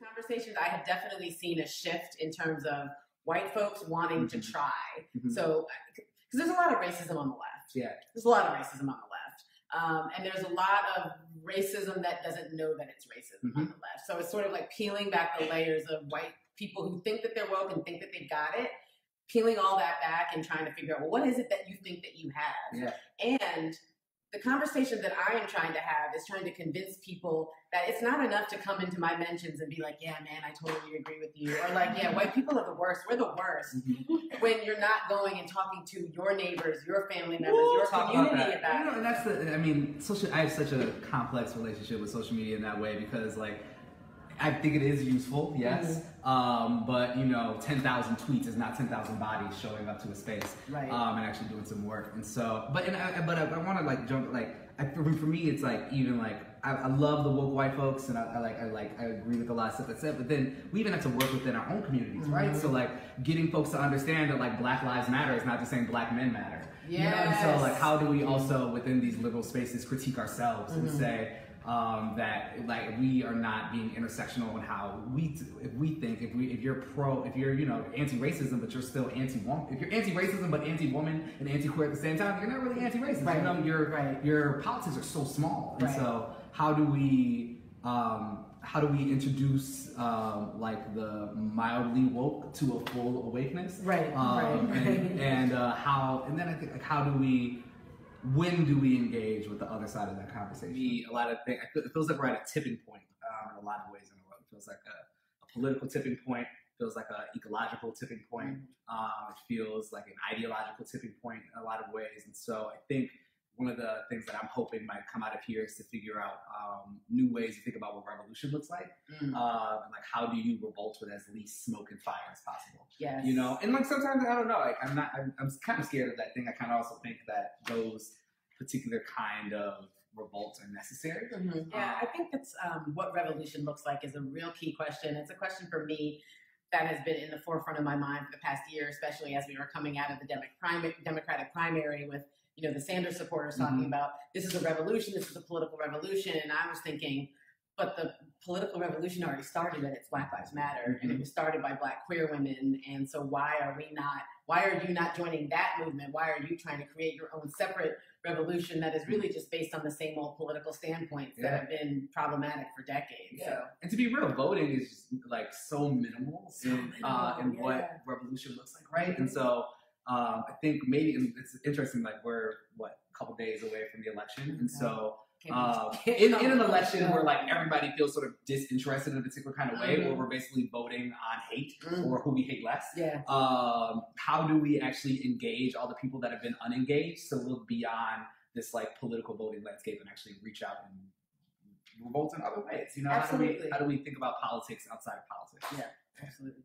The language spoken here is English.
conversations, I have definitely seen a shift in terms of white folks wanting to try. So, because there's a lot of racism on the left. Yeah. There's a lot of racism on the left. And there's a lot of racism that doesn't know that it's racism on the left. So it's sort of like peeling back the layers of white people who think that they're woke and think that they've got it, peeling all that back and trying to figure out, well, what is it that you think that you have? Yeah. And the conversation that I am trying to have is trying to convince people that it's not enough to come into my mentions and be like, yeah, man, I totally agree with you. Or like, yeah, white people are the worst. We're the worst. When you're not going and talking to your neighbors, your family members, your community about it. And that's I mean, I have such a complex relationship with social media in that way because, like, I think it is useful, yes, but 10,000 tweets is not 10,000 bodies showing up to a space, right? And actually doing some work. And so, but I want to like jump for me, it's like even like I love the woke white folks, and I agree with a lot of stuff that's said. But then we even have to work within our own communities, right? So like getting folks to understand that like Black Lives Matter is not just saying Black men matter. And so like how do we also within these liberal spaces critique ourselves and say. That like we are not being intersectional in how if you're anti-racism but you're still anti-woman, if you're anti-racism but anti-woman and anti-queer at the same time, you're not really anti-racist. Right. Your politics are so small, and so how do we introduce like the mildly woke to a full awakeness? And then I think like when do we engage with the other side of that conversation? A lot of things. It feels like we're at a tipping point in a lot of ways in the world. It feels like a political tipping point. It feels like an ecological tipping point. It feels like an ideological tipping point in a lot of ways. And so I think one of the things that I'm hoping might come out of here is to figure out new ways to think about what revolution looks like. And like how do you revolt with as least smoke and fire as possible? Yes. And like sometimes I don't know, like I'm kind of scared of that thing. I kind of also think that those particular kind of revolts are necessary. Yeah, I think that's what revolution looks like is a real key question. It's a question for me that has been in the forefront of my mind for the past year, especially as we were coming out of the Democratic primary with the Sanders supporters talking about this is a revolution, this is a political revolution. And I was thinking, but the political revolution already started and it's Black Lives Matter and it was started by Black queer women. And so why are you not joining that movement? Why are you trying to create your own separate revolution that is really just based on the same old political standpoints that have been problematic for decades? So. And to be real, voting is just like so minimal in what revolution looks like, right? And so I think maybe it's interesting, like we're a couple days away from the election, and so in an election where like everybody feels sort of disinterested in a particular kind of way, where we're basically voting on hate or who we hate less. How do we actually engage all the people that have been unengaged to look beyond this like political voting landscape and actually reach out and revolt in other ways? How do we think about politics outside of politics? Yeah, absolutely.